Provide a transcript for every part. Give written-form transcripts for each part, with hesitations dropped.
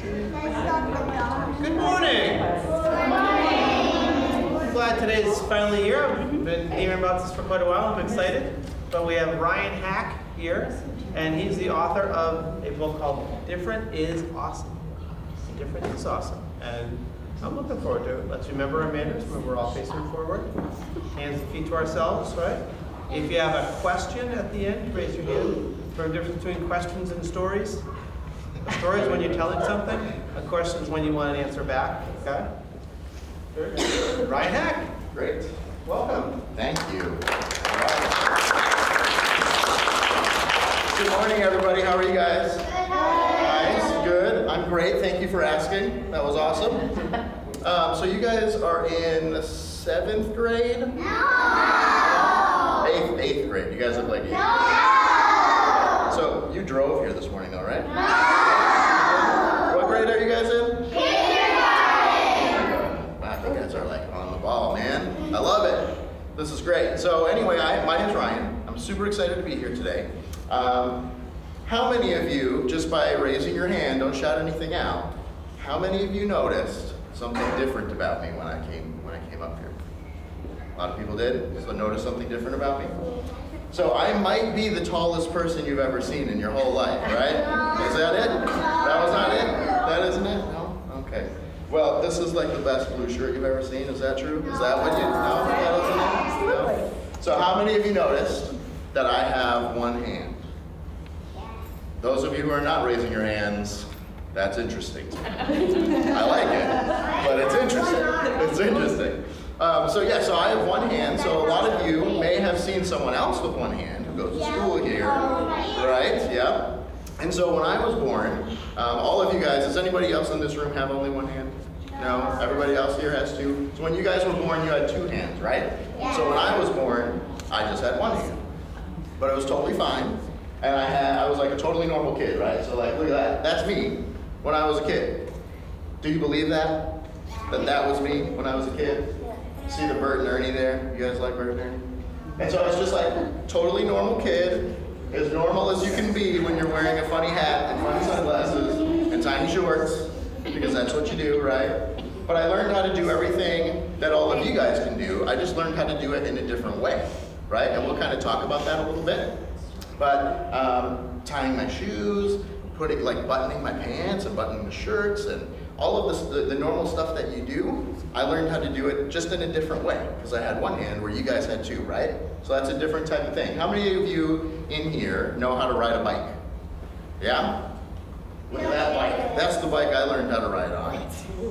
Good morning. I'm glad today's finally here. I've been hearing about this for quite a while. I'm excited. But we have Ryan Hack here, and he's the author of a book called Different is Awesome. Different is Awesome. And I'm looking forward to it. Let's remember our manners when we're all facing forward. Hands and feet to ourselves, right? If you have a question at the end, raise your hand. For the difference between questions and stories. A story is when you're telling something. A question is when you want an answer back. Okay? Very good. Ryan Hack. Great. Welcome. Thank you. Good morning, everybody. How are you guys? Nice. Good. I'm great. Thank you for asking. That was awesome. So you guys are in 7th grade? No. 8th grade. You guys look like 8th. No. So you drove here this morning, though, right? No. What grade are you guys in? Kindergarten. Wow, you guys are like on the ball, man. I love it. This is great. So anyway, my name's Ryan. I'm super excited to be here today. How many of you, just by raising your hand, don't shout anything out, how many of you noticed something different about me when I came up here? A lot of people did? So notice something different about me? So I might be the tallest person you've ever seen in your whole life, right? Is that it? That was not it? That isn't it? No? Okay. Well, this is like the best blue shirt you've ever seen. Is that true? Is that what you, no? That isn't it? No? So how many of you noticed that I have one hand? Those of you who are not raising your hands, that's interesting. I like it, but it's interesting. It's interesting. So I have one hand, so a lot of you may have seen someone else with one hand who goes to school here, right? Yeah. And so when I was born, all of you guys, does anybody else in this room have only one hand? No? Everybody else here has two? So when you guys were born, you had two hands, right? So when I was born, I just had one hand. But it was totally fine. And I was like a totally normal kid, right? So like, look at that. That's me when I was a kid. Do you believe that? That was me when I was a kid? See the Bert and Ernie there? You guys like Bert and Ernie? And so I was just like totally normal kid, as normal as you can be when you're wearing a funny hat and funny sunglasses and tiny shorts, because that's what you do, right? But I learned how to do everything that all of you guys can do. I just learned how to do it in a different way, right? And we'll kind of talk about that a little bit. But tying my shoes, buttoning my pants and buttoning the shirts and all of this, the normal stuff that you do, I learned how to do it just in a different way because I had one hand where you guys had two, right? So that's a different type of thing. How many of you in here know how to ride a bike? Yeah? Look at that bike. That's the bike I learned how to ride on.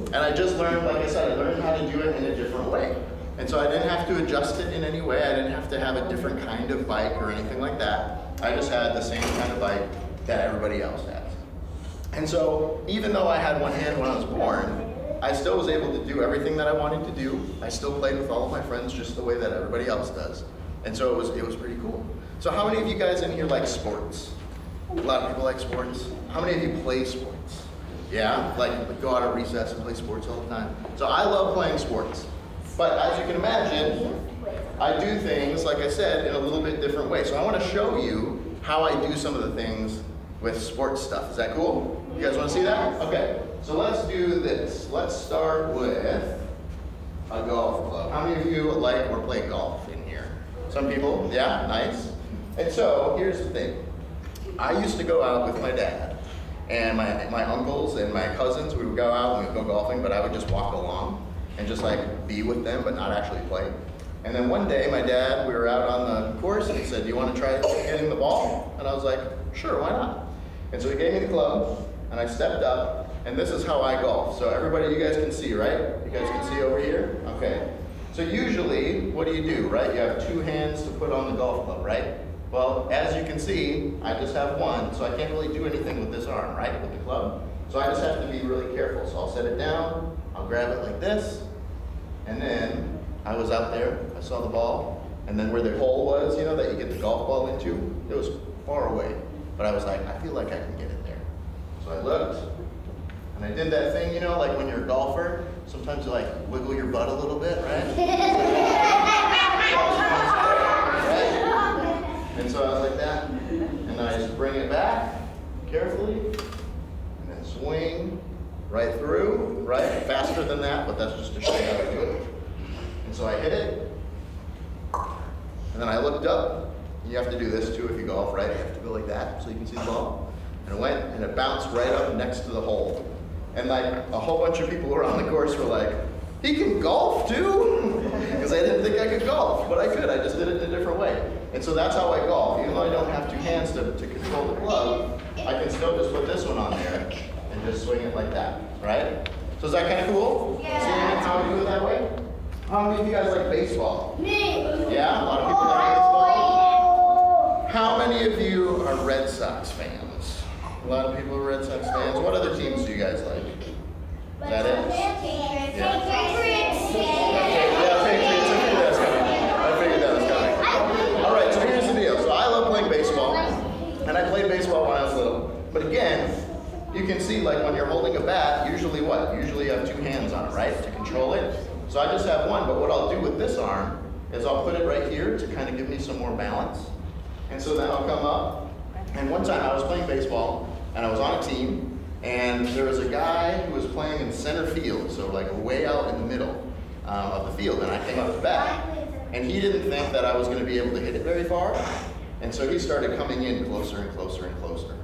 And I just learned, like I said, I learned how to do it in a different way. And so I didn't have to adjust it in any way. I didn't have to have a different kind of bike or anything like that. I just had the same kind of bike that everybody else has. And so even though I had one hand when I was born, I still was able to do everything that I wanted to do. I still played with all of my friends just the way that everybody else does. And so it was pretty cool. So how many of you guys in here like sports? A lot of people like sports. How many of you play sports? Yeah, like go out at recess and play sports all the time. So I love playing sports. But as you can imagine, I do things, like I said, in a little bit different way. So I want to show you how I do some of the things with sports stuff. Is that cool? You guys want to see that? Okay, so let's do this. Let's start with a golf club. How many of you like or play golf in here? Some people? Yeah, nice. And so here's the thing. I used to go out with my dad and my uncles and my cousins. We would go out and we would go golfing, but I would just walk along and just like be with them but not actually play. And then one day my dad, we were out on the course and he said, do you want to try hitting the ball? And I was like, sure, why not? And so he gave me the club and I stepped up and this is how I golf. So everybody, you guys can see, right? You guys can see over here? Okay. So usually, what do, right? You have two hands to put on the golf club, right? Well, as you can see, I just have one, so I can't really do anything with this arm, right? With the club. So I just have to be really careful. So I'll set it down, I'll grab it like this, and then I was out there, I saw the ball, and then where the hole was, you know, that you get the golf ball into, it was far away. But I was like, I feel like I can get it there. So I looked, and I did that thing, you know, like when you're a golfer, sometimes you like wiggle your butt a little bit, right? And so I was like that, and I just bring it back carefully, and then swing, right through, right? Faster than that, but that's just to show you how to do it. And so I hit it, and then I looked up. You have to do this too if you golf, right? You have to go like that so you can see the ball. And it went, and it bounced right up next to the hole. And like a whole bunch of people around the course were like, he can golf too? Because I didn't think I could golf, but I could. I just did it in a different way. And so that's how I golf. Even though I don't have two hands to control the glove, I can still just put this one on there and just swing it like that, right? So is that kind of cool? Yeah. Seeing how I do it that way? How many of you guys like baseball? Me. Yeah, a lot of people like baseball. How many of you are Red Sox fans? A lot of people are Red Sox fans. What other teams do you guys like? Is that it? Yeah. Patriots. Yeah, Patriots. I figured that was coming. All right, so here's the deal. So I love playing baseball, and I played baseball when I was little. But again, you can see like when you're holding a bat, usually what? Usually you have two hands on it, right, to control it. So I just have one, but what I'll do with this arm is I'll put it right here to kind of give me some more balance. And so then I'll come up, and one time I was playing baseball, and I was on a team, and there was a guy who was playing in center field, so like way out in the middle of the field, and I came up to bat. And he didn't think that I was going to be able to hit it very far, and so he started coming in closer and closer and closer.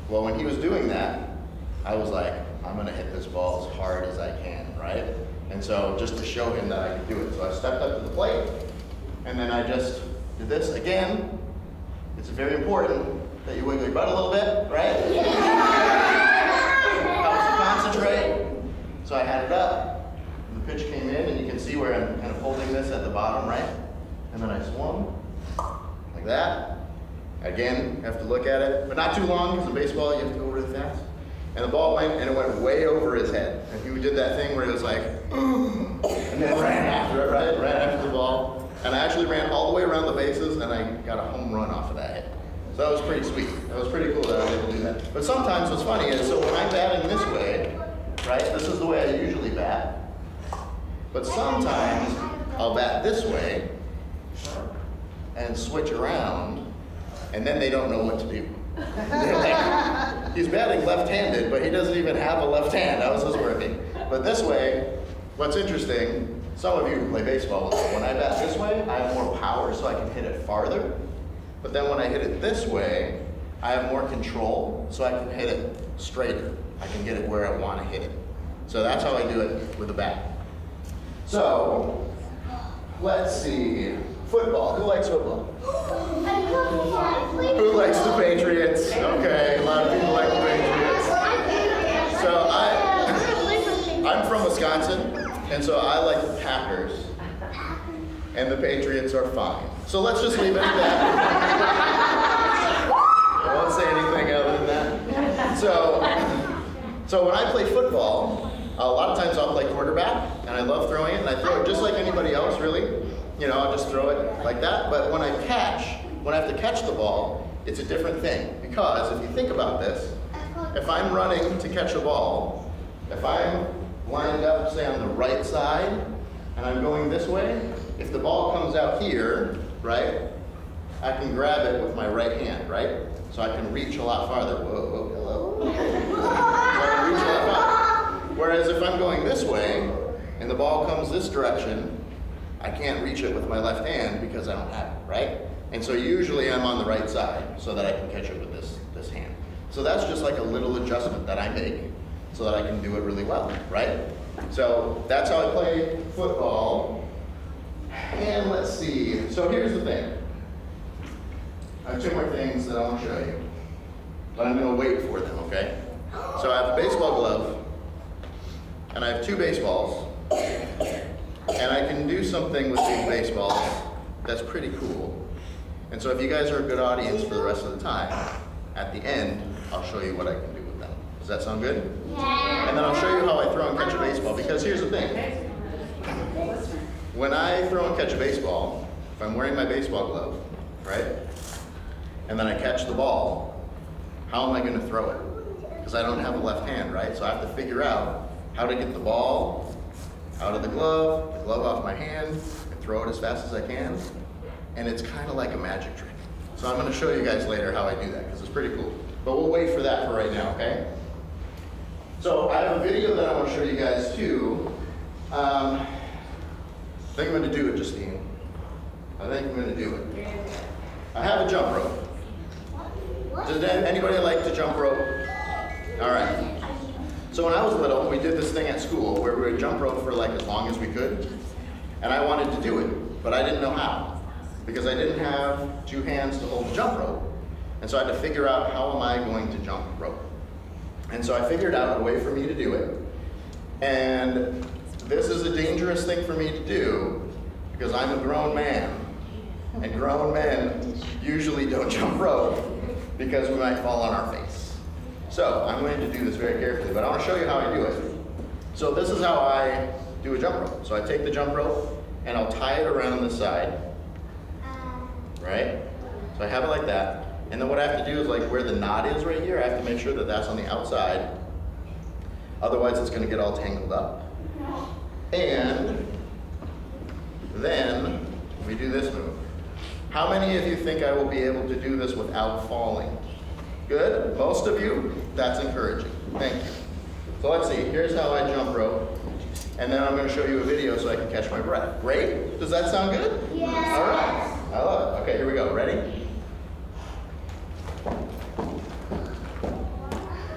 Well, when he was doing that, I was like, I'm going to hit this ball as hard as I can, right? And so just to show him that I could do it. So I stepped up to the plate, and then I just did this again. It's very important that you wiggle your butt a little bit, right? Helps you concentrate. So I had it up, and the pitch came in, and you can see where I'm kind of holding this at the bottom, right? And then I swung like that. Again, you have to look at it, but not too long, because in baseball you have to go really fast. And the ball went, and it went way over his head. And he did that thing where he was like, and then ran after it, right? Ran after the ball. And I actually ran all the way around the bases, and I got a home run off of that hit. So that was pretty sweet. That was pretty cool that I was able to do that. But sometimes what's funny is, so when I'm batting this way, right, this is the way I usually bat. But sometimes I'll bat this way and switch around, and then they don't know what to do. They're like, he's batting left-handed, but he doesn't even have a left hand. How is this working? But this way, what's interesting, some of you who play baseball, when I bat this way, I have more power so I can hit it farther. But then when I hit it this way, I have more control so I can hit it straighter. I can get it where I want to hit it. So that's how I do it with a bat. So, let's see. Football. Who likes football? Who likes the Patriots? Okay, a lot of people like the Patriots. So I'm from Wisconsin, and so I like the Packers, and the Patriots are fine. So let's just leave it at that. I won't say anything other than that. So when I play football, a lot of times I'll play quarterback, and I love throwing it, and I throw it just like anybody else, really. You know, I'll just throw it like that. But when I have to catch the ball, it's a different thing. Because if you think about this, if I'm running to catch a ball, if I'm lined up, say, on the right side, and I'm going this way, if the ball comes out here, right, I can grab it with my right hand, right? So I can reach a lot farther. Whoa, whoa, hello. So I can reach a lot farther. Whereas if I'm going this way, and the ball comes this direction, I can't reach it with my left hand because I don't have it, right? And so usually I'm on the right side so that I can catch it with this hand. So that's just like a little adjustment that I make so that I can do it really well, right? So that's how I play football. And let's see, so here's the thing. I have two more things that I want to show you, but I'm going to wait for them, okay? So I have a baseball glove, and I have two baseballs, and I can do something with these baseballs that's pretty cool. And so if you guys are a good audience for the rest of the time, at the end, I'll show you what I can do with them. Does that sound good? Yeah. And then I'll show you how I throw and catch a baseball, because here's the thing. When I throw and catch a baseball, if I'm wearing my baseball glove, right, and then I catch the ball, how am I going to throw it? Because I don't have a left hand, right? So I have to figure out how to get the ball out of the glove off my hand, and throw it as fast as I can. And it's kind of like a magic trick. So I'm going to show you guys later how I do that, because it's pretty cool. But we'll wait for that for right now, okay? So I have a video that I want to show you guys too. I think I'm going to do it, Justine. I think I'm going to do it. I have a jump rope. Does anybody like to jump rope? All right. So when I was little, we did this thing at school where we would jump rope for like as long as we could. And I wanted to do it, but I didn't know how. Because I didn't have 2 hands to hold the jump rope. And so I had to figure out, how am I going to jump rope? And so I figured out a way for me to do it. And this is a dangerous thing for me to do because I'm a grown man. And grown men usually don't jump rope because we might fall on our face. So I'm going to do this very carefully, but I want to show you how I do it. So this is how I do a jump rope. So I take the jump rope and I'll tie it around the side, right? So I have it like that. And then what I have to do is like where the knot is right here, I have to make sure that that's on the outside. Otherwise it's going to get all tangled up. And then we do this move. How many of you think I will be able to do this without falling? Good? Most of you? That's encouraging. Thank you. So let's see. Here's how I jump rope. And then I'm going to show you a video so I can catch my breath. Great? Does that sound good? Yes. All right. I love it. Okay, here we go. Ready?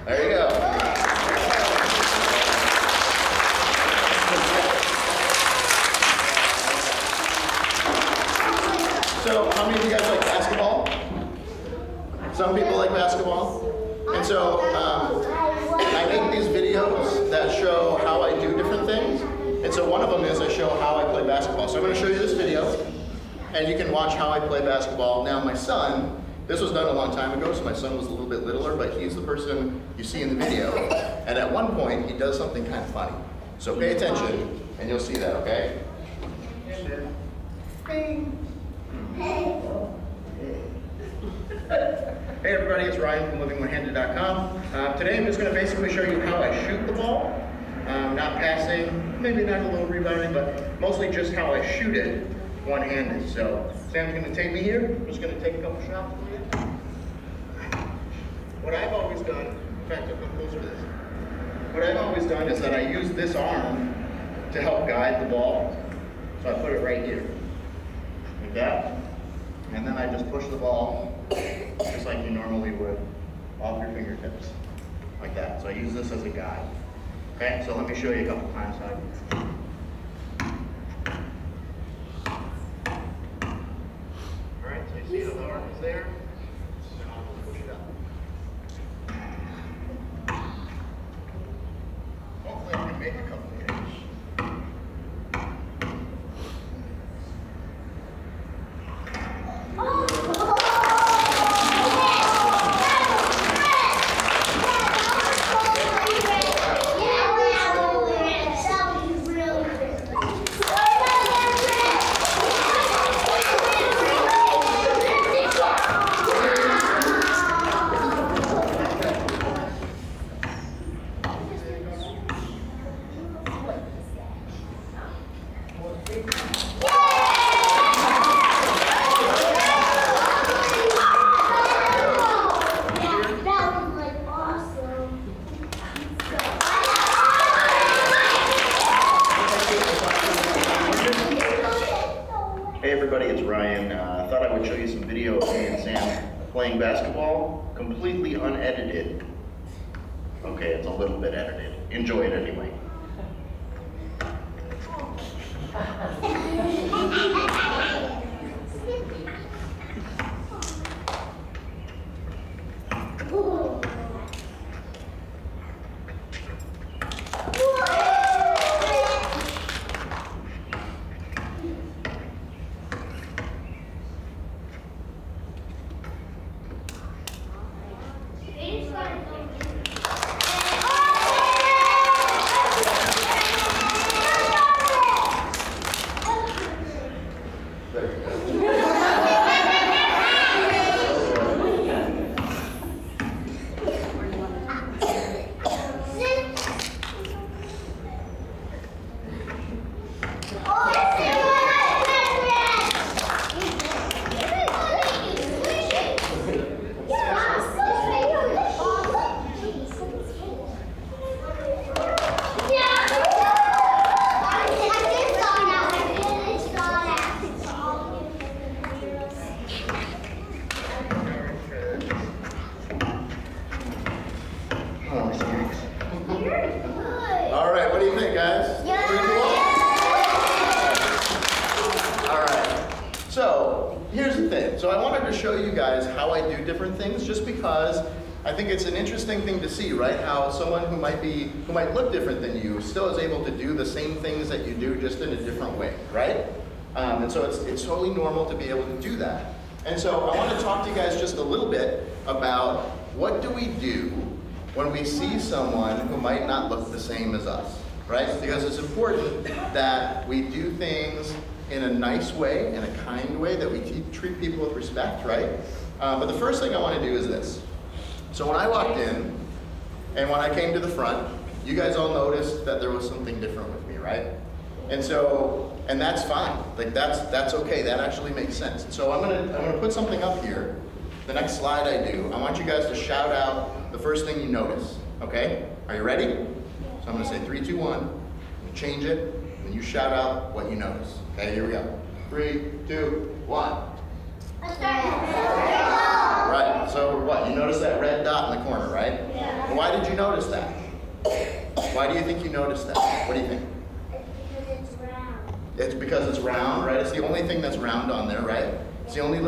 There you go. So, how many of you guys like basketball? Some people like basketball. And so, I make these videos that show how I do different things. And so one of them is I show how I play basketball. So I'm going to show you this video, and you can watch how I play basketball. Now my son, this was done a long time ago, so my son was a little bit littler, but he's the person you see in the video. And at one point, he does something kind of funny. So pay attention, and you'll see that, okay? Hey everybody, it's Ryan from livingonehanded.com. Today I'm just going to basically show you how I shoot the ball. Not passing, maybe not a little rebounding, but mostly just how I shoot it one-handed. So Sam's going to take me here. I'm just going to take a couple shots for you. What I've always done, in fact, I'll come closer to this. What I've always done is that I use this arm to help guide the ball. So I put it right here, like that. And then I just push the ball, just like you normally would, off your fingertips, like that. So I use this as a guide. Okay, so let me show you a couple times how I do it. All right, so you see the arm is there, and I'll just push it up. Hopefully I can make a couple of hits. Hey everybody, it's Ryan. I thought I would show you some video of me and Sam playing basketball, completely unedited. Okay, it's a little bit edited. Enjoy it anyway. do you think, guys? Yeah. Pretty cool? All right. So here's the thing. So I wanted to show you guys how I do different things, just because I think it's an interesting thing to see, right? How someone who might look different than you still is able to do the same things that you do, just in a different way, right? And so it's totally normal to be able to do that. And so I want to talk to you guys just a little bit about what do we do when we see someone who might not look the same as us, right? Because it's important that we do things in a nice way, in a kind way, that we treat people with respect, right? But the first thing I want to do is this. So when I walked in, and when I came to the front, you guys all noticed that there was something different with me, right? And that's fine. Like that's okay. That actually makes sense. And so I'm gonna put something up here. The next slide I do, I want you guys to shout out the first thing you notice. Okay? Are you ready? So I'm gonna say 3, 2, 1. You change it, and you shout out what you notice. Okay, here we go. 3, 2, 1. Right, so what? You notice that red dot in the corner, right? Yeah. Why did you notice that? Why do you think you noticed that? What do you think? It's round. It's because it's round, right? It's the only thing that's round on there, right? It's the only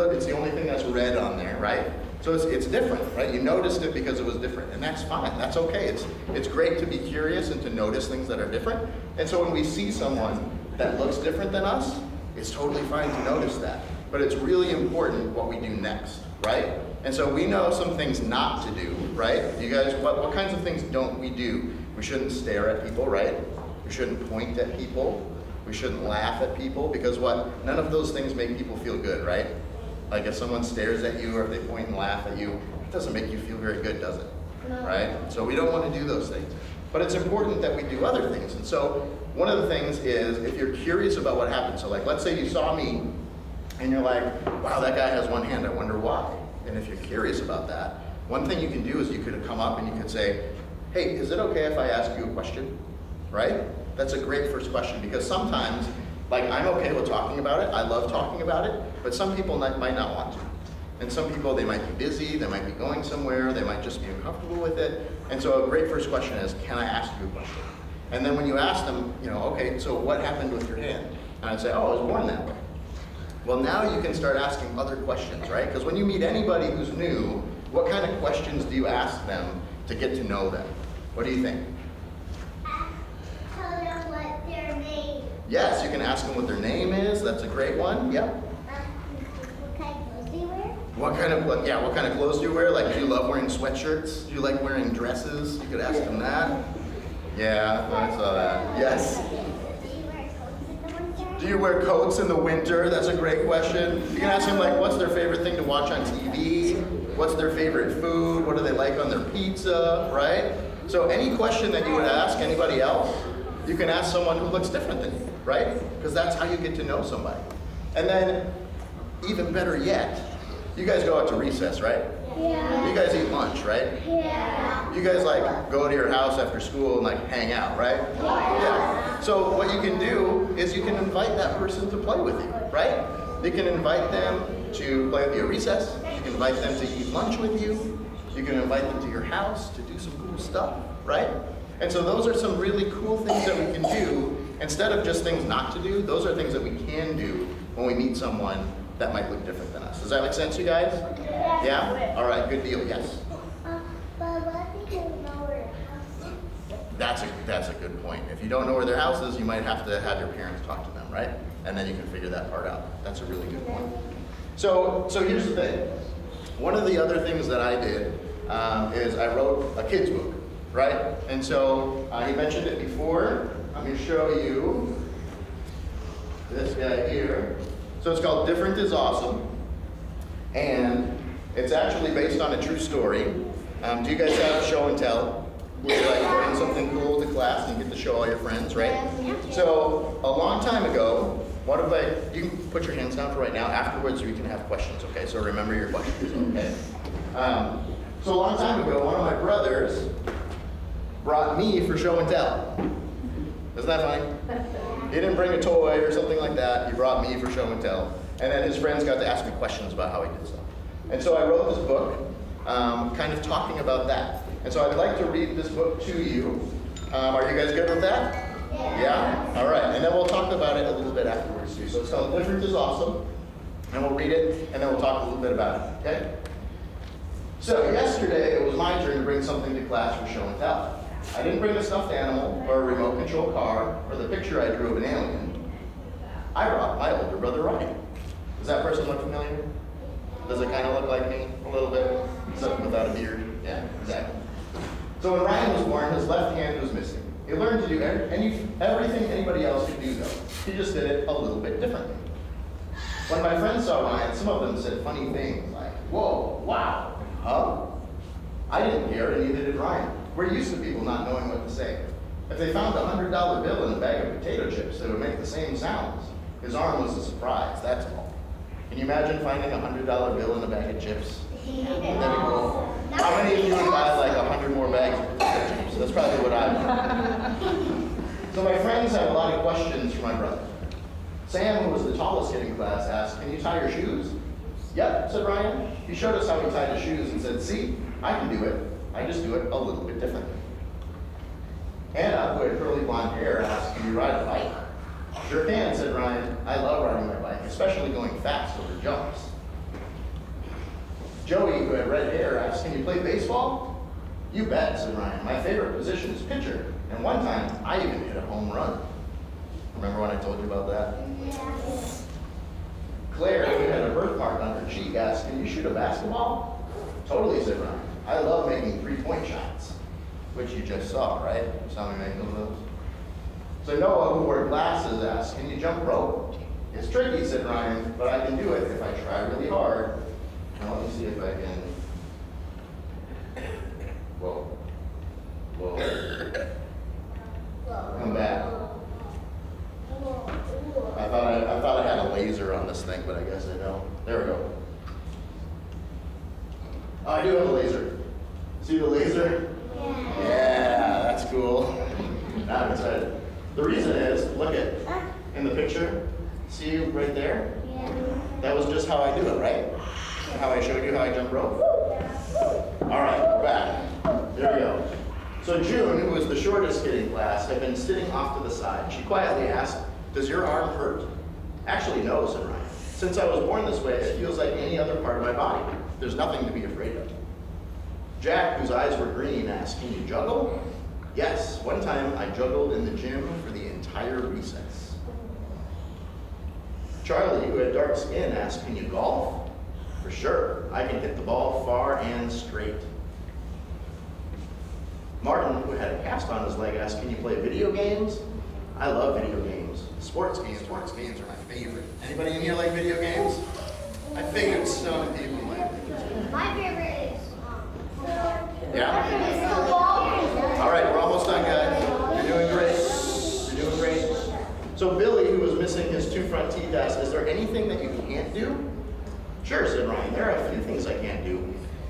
thing that's red on there, right? So it's different, right? You noticed it because it was different, and that's fine. That's okay. It's great to be curious and to notice things that are different. And so when we see someone that looks different than us, it's totally fine to notice that. But it's really important what we do next, right? And so we know some things not to do, right? You guys, what kinds of things don't we do? We shouldn't stare at people, right? We shouldn't point at people. We shouldn't laugh at people, because what? None of those things make people feel good, right? Like if someone stares at you or if they point and laugh at you, it doesn't make you feel very good, does it? No. Right? So we don't want to do those things. But it's important that we do other things. And so one of the things is, if you're curious about what happened, so like let's say you saw me and you're like, wow, that guy has one hand, I wonder why. And if you're curious about that, one thing you can do is you could come up and you could say, hey, is it okay if I ask you a question? Right? That's a great first question, because sometimes, like, I'm okay with talking about it, I love talking about it, but some people might not want to. And some people, they might be busy, they might be going somewhere, they might just be uncomfortable with it. And so a great first question is, can I ask you a question? And then when you ask them, you know, okay, so what happened with your hand? And I'd say, oh, I was born that way. Well, now you can start asking other questions, right? Because when you meet anybody who's new, what kind of questions do you ask them to get to know them? What do you think? Tell them what their name. Yes, you can ask them what their name is. That's a great one. Yep. What kind of clothes do you wear? What kind of clothes do you wear? Like, do you love wearing sweatshirts? Do you like wearing dresses? You could ask them that. Yeah, I saw that. Yes. Do you wear coats in the winter? Do you wear coats in the winter? That's a great question. You can ask them, like, what's their favorite thing to watch on TV? What's their favorite food? What do they like on their pizza, right? So any question that you would ask anybody else, you can ask someone who looks different than you, right? Because that's how you get to know somebody. And then, even better yet, you guys go out to recess, right? Yeah. You guys eat lunch, right? Yeah. You guys like go to your house after school and like hang out, right? Yeah. So what you can do is you can invite that person to play with you, right? You can invite them to play with you at recess. You can invite them to eat lunch with you. You can invite them to your house to do some cool stuff, right? And so those are some really cool things that we can do. Instead of just things not to do, those are things that we can do when we meet someone that might look different than us. Does that make sense, you guys? Yeah? All right, good deal, yes. But what if you don't know where your house is? That's a good point. If you don't know where their house is, you might have to have your parents talk to them, right? And then you can figure that part out. That's a really good point. So here's the thing. One of the other things that I did is I wrote a kid's book, right? And so he mentioned it before. I'm going to show you this guy here. So it's called Different is Awesome. And it's actually based on a true story. Do you guys have show and tell? Where you like bring something cool to class and you get to show all your friends, right? So a long time ago, you can put your hands down for right now. Afterwards, we can have questions, okay? So remember your questions, okay? So a long time ago, one of my brothers brought me for show and tell. Isn't that funny? He didn't bring a toy or something like that. He brought me for show and tell. And then his friends got to ask me questions about how he did stuff. And so I wrote this book, kind of talking about that. And so I'd like to read this book to you. Are you guys good with that? Yeah? All right, and then we'll talk about it a little bit afterwards too. So it's called Different is Awesome, and we'll read it, and then we'll talk a little bit about it, okay? So yesterday, it was my turn to bring something to class for show and tell. I didn't bring a stuffed animal, or a remote control car, or the picture I drew of an alien. I brought my older brother Ryan. Does that person look familiar? Does it kind of look like me a little bit? Except without a beard? Yeah, exactly. So when Ryan was born, his left hand was missing. He learned to do everything anybody else could do, though. He just did it a little bit differently. When my friends saw Ryan, some of them said funny things like, whoa, wow, huh? I didn't care, and neither did Ryan. We're used to people not knowing what to say. If they found a $100 bill in a bag of potato chips, they would make the same sounds. His arm was a surprise, that's all. Can you imagine finding a $100 bill in a bag of chips? Wouldn't that be cool? How many of you would buy like 100 more bags of potato chips? That's probably what I would. So my friends had a lot of questions for my brother. Sam, who was the tallest kid in class, asked, "Can you tie your shoes?" "Yep," said Ryan. He showed us how he tied his shoes and said, "See, I can do it. I just do it a little bit differently." Hannah, who had curly blonde hair, asked, "Can you ride a bike?" "Sure can," said Ryan. "I love riding my bike, especially going fast over jumps." Joey, who had red hair, asked, "Can you play baseball?" "You bet," said Ryan. "My favorite position is pitcher, and one time I even hit a home run." Remember when I told you about that? Yes. Claire, who had a birthmark on her cheek, asked, "Can you shoot a basketball?" "Totally," said Ryan. "I love making three-point shots," which you just saw, right? You saw me make those. So Noah, who wore glasses, asked, "Can you jump rope?" "It's tricky," said Ryan, "but I can do it if I try really hard." Now let me see if I can. Whoa. Come back. I thought I had a laser on this thing, but I guess I don't. There we go. Oh, I do have a laser. See the laser? Yeah, that's cool. Now I'm excited. The reason is, look at, in the picture, see right there? Yeah. That was just how I do it, right? How I showed you how I jump rope? All right, we're back. There we go. So June, who was the shortest kid in class, had been sitting off to the side. She quietly asked, "Does your arm hurt?" "Actually, no," said Ryan. "Since I was born this way, it feels like any other part of my body. There's nothing to be afraid of." Jack, whose eyes were green, asked, "Can you juggle?" "Yes, one time I juggled in the gym for the entire recess." Charlie, who had dark skin, asked, "Can you golf?" "For sure, I can hit the ball far and straight." Martin, who had a cast on his leg, asked, "Can you play video games?" "I love video games. Sports games are my favorite." Anybody in here like video games? I figured some people might. My favorite is Yeah? the ball. All right, we're almost done, guys. You're doing great. You're doing great. So Billy, who was missing his two front teeth, asked, "Is there anything that you can't do?" "Sure," said Ryan. "There are a few things I can't do.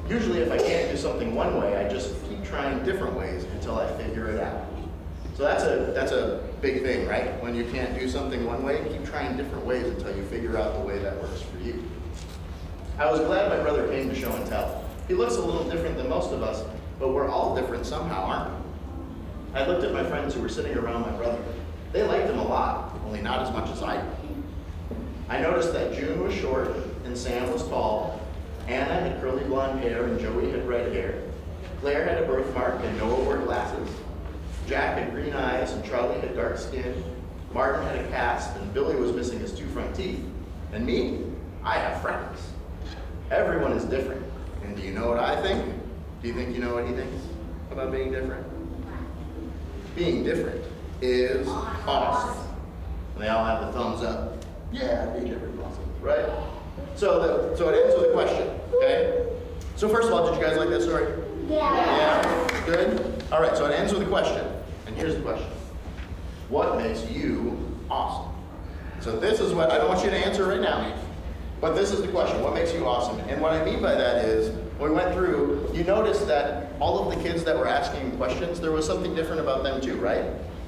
Usually if I can't do something one way, I just keep trying different ways until I figure it out." So that's a big thing, right? When you can't do something one way, keep trying different ways until you figure out the way that works for you. I was glad my brother came to show and tell. He looks a little different than most of us, but we're all different somehow, aren't we? I looked at my friends who were sitting around my brother. They liked him a lot, only not as much as I did. I noticed that June was short and Sam was tall. Anna had curly blonde hair and Joey had red hair. Claire had a birthmark and Noah wore glasses. Jack had green eyes and Charlie had dark skin. Martin had a cast and Billy was missing his two front teeth. And me, I have freckles. Everyone is different. And do you know what I think? Do you think you know what he thinks about being different? Being different is awesome. And they all have the thumbs up. Yeah, being different is awesome, right? So it ends with a question, okay? So first of all, did you guys like that story? Yeah. Good? All right, so it ends with a question. And here's the question. What makes you awesome? So this is what, I don't want you to answer right now, but this is the question. What makes you awesome? And what I mean by that is, when we went through, you noticed that all of the kids that were asking questions, there was something different about them too, right?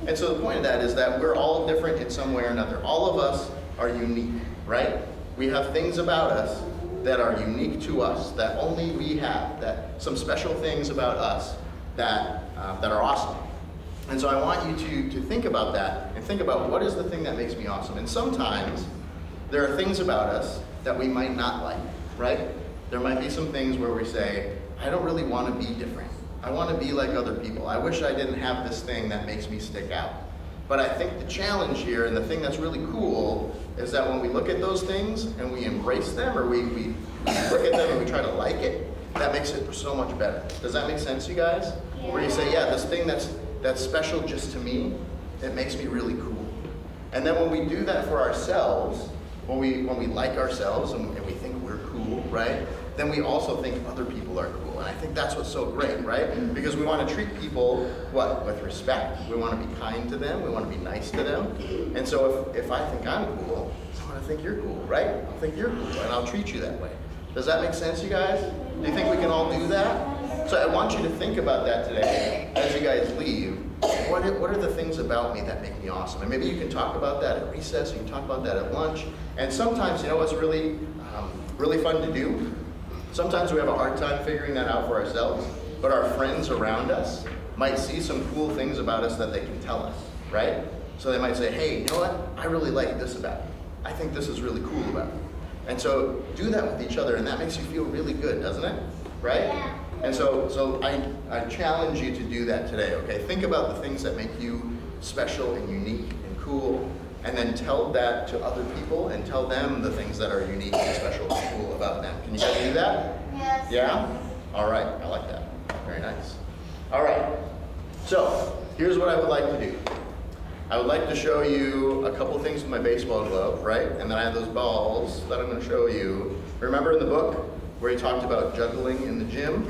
And so the point of that is that we're all different in some way or another. All of us are unique, right? We have things about us that are unique to us, that only we have, that some special things about us that are awesome. And so I want you to think about that and think about what is the thing that makes me awesome. And sometimes there are things about us that we might not like, right? There might be some things where we say, I don't really want to be different. I want to be like other people. I wish I didn't have this thing that makes me stick out. But I think the challenge here and the thing that's really cool is that when we look at those things and we embrace them, or we look at them and we try to like it, that makes it so much better. Does that make sense, you guys? Yeah. Where you say, yeah, this thing that's special just to me, it makes me really cool. And then when we do that for ourselves, when we like ourselves and we think we're cool, right? Then we also think other people are cool. And I think that's what's so great, right? Because we want to treat people, what? With respect. We want to be kind to them. We want to be nice to them. And so if I think I'm cool, I'm going to think you're cool, right? I'll think you're cool, and I'll treat you that way. Does that make sense, you guys? Do you think we can all do that? So I want you to think about that today as you guys leave. What are the things about me that make me awesome? And maybe you can talk about that at recess, you can talk about that at lunch. And sometimes, you know what's really fun to do? Sometimes we have a hard time figuring that out for ourselves, but our friends around us might see some cool things about us that they can tell us, right? So they might say, hey, you know what? I really like this about you. I think this is really cool about you. And so do that with each other, and that makes you feel really good, doesn't it? Right? Yeah. And so I challenge you to do that today, okay? Think about the things that make you special and unique and cool, and then tell that to other people and tell them the things that are unique and special and cool about them. Can you guys do that? Yes. Yeah? All right, I like that. Very nice. All right, so here's what I would like to do. I would like to show you a couple things with my baseball glove, right? And then I have those balls that I'm going to show you. Remember in the book where he talked about juggling in the gym?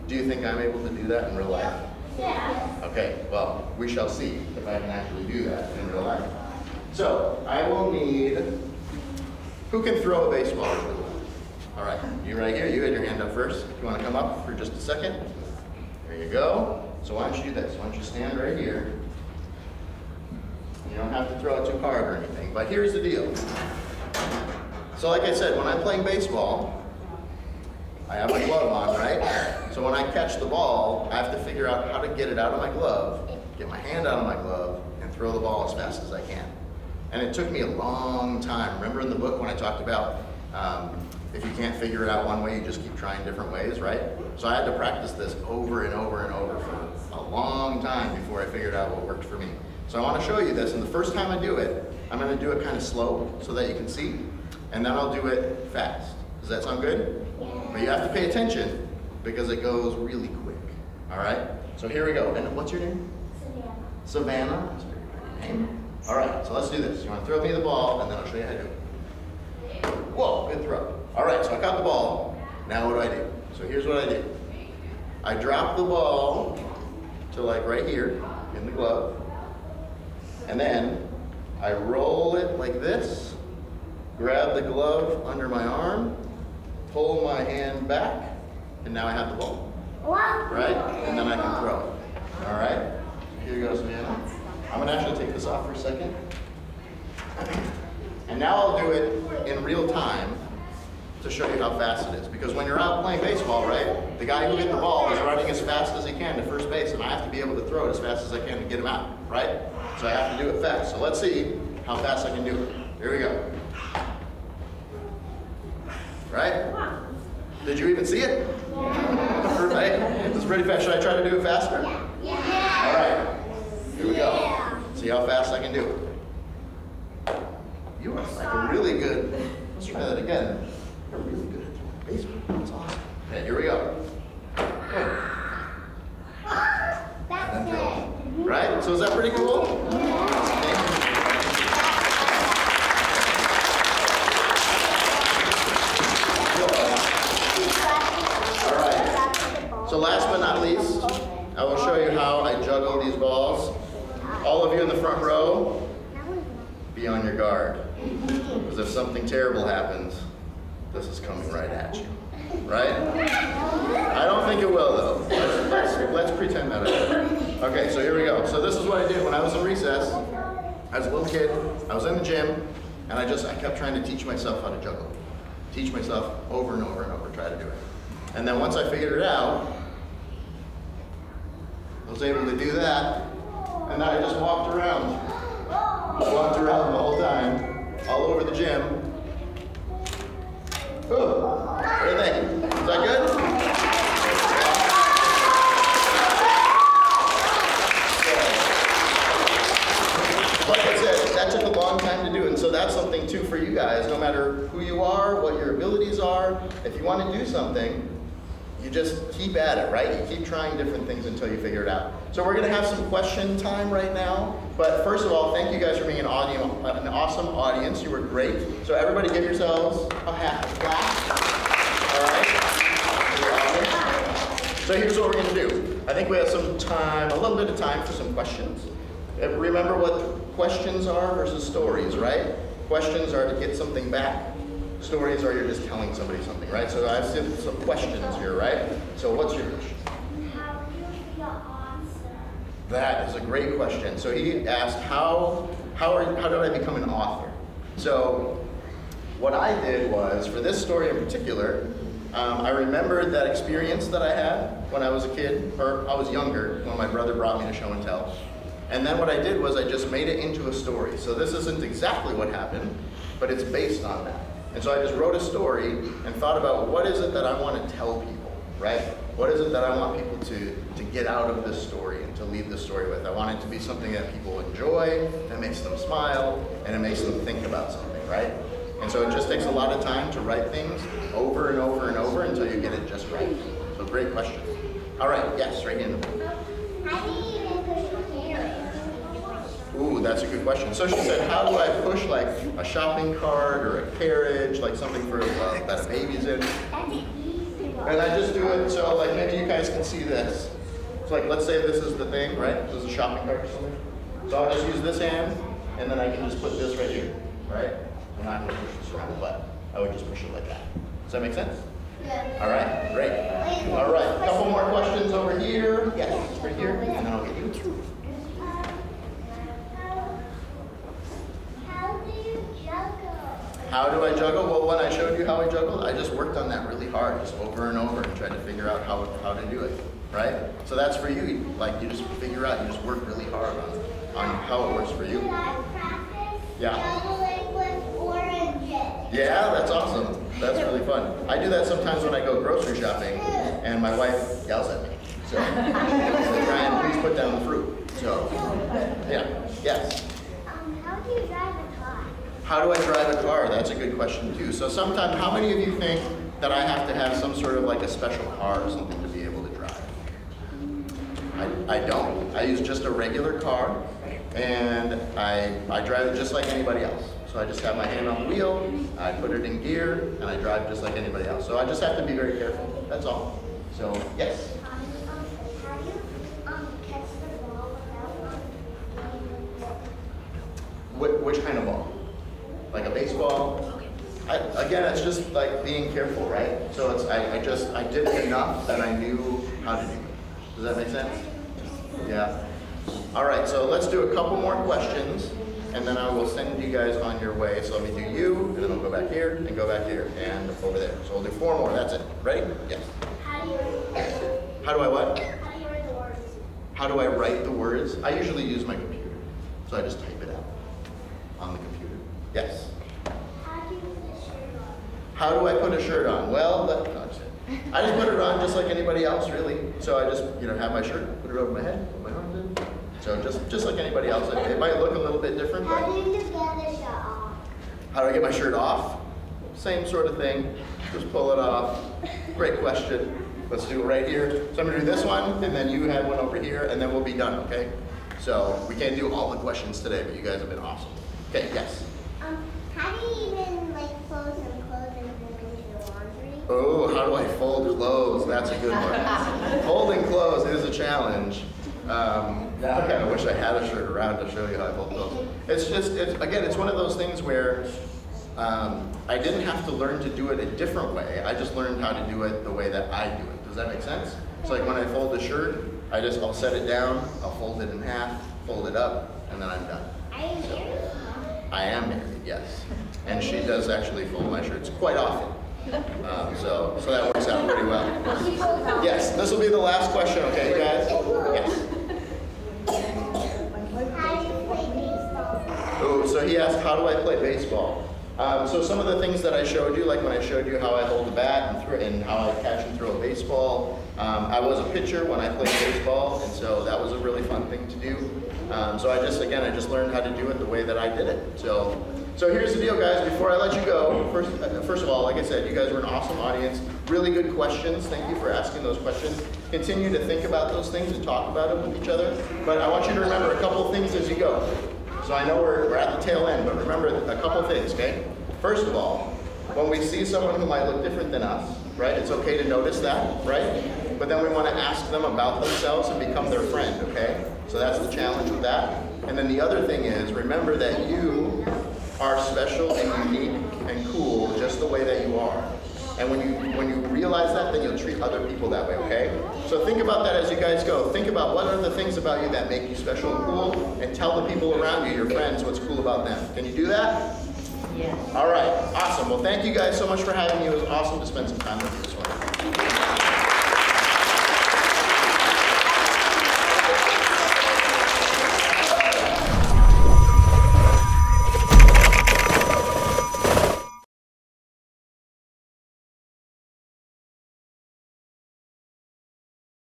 Do you think I'm able to do that in real life? Yeah. Okay, well, we shall see if I can actually do that in real life. So, I will need, who can throw a baseball really well? All right, you right here, you had your hand up first. If you want to come up for just a second. There you go. So why don't you do this? Why don't you stand right here? You don't have to throw it too hard or anything, but here's the deal. So like I said, when I'm playing baseball, I have my glove on, right? So when I catch the ball, I have to figure out how to get it out of my glove, get my hand out of my glove, and throw the ball as fast as I can. And it took me a long time. Remember in the book when I talked about if you can't figure it out one way, you just keep trying different ways, right? So I had to practice this over and over and over for a long time before I figured out what worked for me. So I want to show you this, and the first time I do it, I'm going to do it kind of slow so that you can see, and then I'll do it fast. Does that sound good? Yeah. But you have to pay attention because it goes really quick. All right? So here we go. And what's your name? Savannah. Savannah? That's a very pretty name. All right, so let's do this. You want to throw me the ball, and then I'll show you how to do it. Whoa, good throw. All right, so I caught the ball. Now what do? So here's what I do. I drop the ball to like right here in the glove, and then I roll it like this, grab the glove under my arm, pull my hand back, and now I have the ball. Right? And then I can throw it. All right? Here you go, Savannah. I'm going to actually take this off for a second. And now I'll do it in real time to show you how fast it is. Because when you're out playing baseball, right, the guy who hit the ball is running as fast as he can to first base, and I have to be able to throw it as fast as I can to get him out, right? So I have to do it fast. So let's see how fast I can do it. Here we go. Right? Did you even see it? Yeah. Right? It's pretty fast. Should I try to do it faster? Yeah. All right. Here we go. See how fast I can do it. You are like a really good, let's try that again. You're really good at baseball. That's awesome. Okay, here we go. That's it. Right? So is that pretty cool? All right. So last but not least, I will show you how I juggle these balls. All of you in the front row, be on your guard. Because if something terrible happens, this is coming right at you. Right? I don't think it will, though. Let's pretend that it will. Okay, so here we go. So this is what I did when I was in recess. As a little kid, I was in the gym, and I kept trying to teach myself how to juggle. Teach myself over and over and over, try to do it. And then once I figured it out, I was able to do that, And then I just walked around. Walked around the whole time, all over the gym. Ooh, what do you think? Is that good? Like I said, that took a long time to do, and so that's something too for you guys. No matter who you are, what your abilities are, if you want to do something, you just keep at it, right? You keep trying different things until you figure it out. So we're going to have some question time right now. But first of all, thank you guys for being an awesome audience. You were great. So everybody give yourselves a clap. All right? So here's what we're going to do. I think we have some time, a little bit of time for some questions. Remember what questions are versus stories, right? Questions are to get something back. Stories are you're just telling somebody something, right? So I have some questions here, right? So what's your question? How do you be an author? That is a great question. So he asked, how did I become an author? So what I did was, for this story in particular, I remembered that experience that I had when I was a kid, or I was younger, when my brother brought me to show and tell. And then what I did was I just made it into a story. So this isn't exactly what happened, but it's based on that. And so I just wrote a story and thought about what is it that I want to tell people, right? What is it that I want people to get out of this story and to leave the story with? I want it to be something that people enjoy, that makes them smile, and it makes them think about something, right? And so it just takes a lot of time to write things over and over and over until you get it just right. So great question. All right, yes, right in the middle. How do you even push a carrot? Ooh, that's a good question. So she said, how do I push like a shopping cart or a carriage, like something for that a baby's in? That's an easy one. And I just do it so like maybe you guys can see this. So like let's say this is the thing, right? This is a shopping cart or something. So I'll just use this hand and then I can just put this right here, right? I'm not going to push this around, but I would just push it like that. Does that make sense? Yeah. All right, great. All right, a couple more questions over here. Yes, right here, and then I'll get you. How do you juggle? How do I juggle? Well, when I showed you how I juggled, I just worked on that really hard, just over and over, and tried to figure out how to do it, right? So that's for you. Like you just figure out, you just work really hard on how it works for you. Did I practice Yeah. juggling with oranges? Yeah, that's awesome. That's really fun. I do that sometimes when I go grocery shopping, and my wife yells at me. So, Ryan, please put down the fruit. So, yeah, yes. How do you drive a car? How do I drive a car? That's a good question too. So sometimes, how many of you think that I have to have some sort of like a special car or something to be able to drive? I don't. I use just a regular car, and I drive it just like anybody else. So I just have my hand on the wheel, I put it in gear, and I drive just like anybody else. So I just have to be very careful. That's all. So yes. How do you catch the ball without Which kind of ball? Like a baseball? Again, it's just like being careful, right? So it's I did enough that I knew how to do it. Does that make sense? Yeah. All right, so let's do a couple more questions, and then I will send you guys on your way. So let me do you, and then I'll go back here, and go back here, and over there. So we'll do 4 more, that's it. Ready? Yes. How do you write How do I what? How do you write the words? How do I write the words? I usually use my computer. So I just type it out on the computer. Yes. How do you put a shirt on? How do I put a shirt on? Well, no, I'm just kidding. I just put it on just like anybody else, really. So I just, have my shirt, put it over my head, put my arms in. So just like anybody else. It might look a little bit different, How but do you get the shirt off? how do I get my shirt off? Same sort of thing. Just pull it off. Great question. Let's do it right here. So I'm gonna do this one, and then you have one over here, and then we'll be done, okay? So we can't do all the questions today, but you guys have been awesome. Okay, yes. How do you even fold some clothes and put them into the laundry? Oh, how do I fold clothes? That's a good one. Folding clothes is a challenge. I kind of wish I had a shirt around to show you how I fold clothes. It's one of those things where I didn't have to learn to do it a different way. I just learned how to do it the way that I do it. Does that make sense? It's like when I fold a shirt, I'll set it down, I'll fold it in half, fold it up, and then I'm done. Are you married? I am married, yes. And she does actually fold my shirts quite often. So that works out pretty well. She folds them. Yes, this will be the last question, okay, you guys? Yes. So he asked, how do I play baseball? So some of the things that I showed you, like when I showed you how I hold the bat and how I catch and throw a baseball. I was a pitcher when I played baseball, and so that was a really fun thing to do. So I just learned how to do it the way that I did it. So here's the deal, guys. Before I let you go, first of all, like I said, you guys were an awesome audience. Really good questions. Thank you for asking those questions. Continue to think about those things and talk about them with each other. But I want you to remember a couple of things as you go. So I know we're at the tail end, but remember a couple of things, okay? First of all, when we see someone who might look different than us, right? It's okay to notice that, right? But then we want to ask them about themselves and become their friend, okay? So that's the challenge with that. And then the other thing is, remember that you are special and unique and cool just the way that you are. And when you realize that, then you'll treat other people that way, okay? So think about that as you guys go. Think about what are the things about you that make you special and cool, and tell the people around you, your friends, what's cool about them. Can you do that? Yes. All right, awesome. Well, thank you guys so much for having me. It was awesome to spend some time with you this morning.